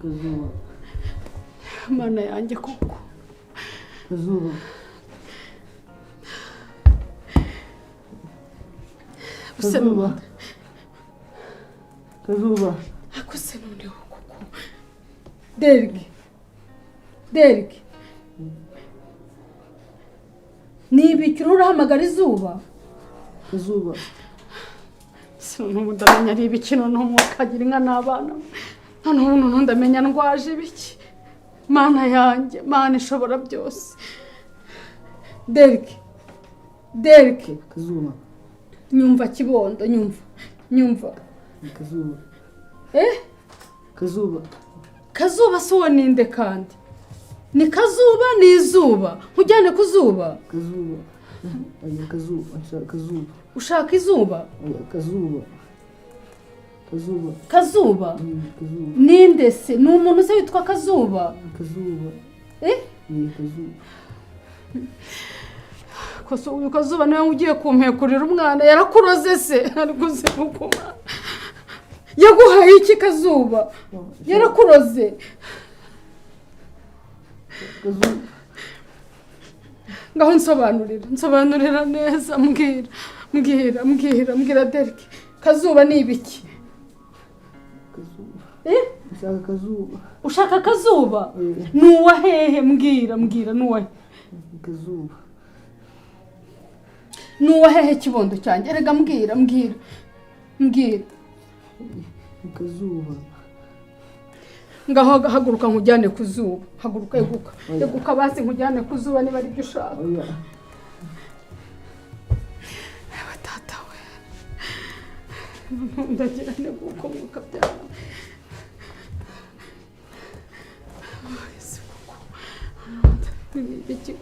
Kazuba. Mana yanjye koko. Kazuba. Kazuba. Kazuba. Akose noneho koko. Derek. Nibikira urahamagara izuba. Kazuba. Sinumva ndamenya ari ibikino n'umwukagira inka n'abana. Hano umuntu ndamenya ndwaje ibiki. Mana yanjye, Mana ishobora byose. Derek. Kazuba. Nyumva kibondo, nyumva. Kazuba. Kazuba. Kazuba so ninde kandi? Ni Kazuba ni izuba. Nkujyane ku zuba. Kazuba. Aya Kazuba, Kazuba. Ushaka izuba? Aya Kazuba. Kazuba. Kazuba. Kazuba. Ninde se? Ni umuntu se witwa Kazuba? Kazuba. Ni Kazuba. Koso uyu Kazuba nawe ugiye kumpekurira umwana yarakuroze se arikuze gukoma. Yaguhaye iki Kazuba? Yarakuroze. Kazuba. Ngaho nsobanurira neza mbwira Derek. Kazuba ni ibiki? Kazuba. Ushaka Kazuba. Ushaka Kazuba? Nuwa hehe mbwira nuwa. Kazuba. Nuwa hehe kibondo cyanjye erega mbwira. Kazuba. Ngaho haguruka nkujyane ku zuba. Haguruka yeguka basi nkujyane ku zuba niba ari byo ushaka. Tata we. Ndagira ne gukomoka byana. Yesu kuko.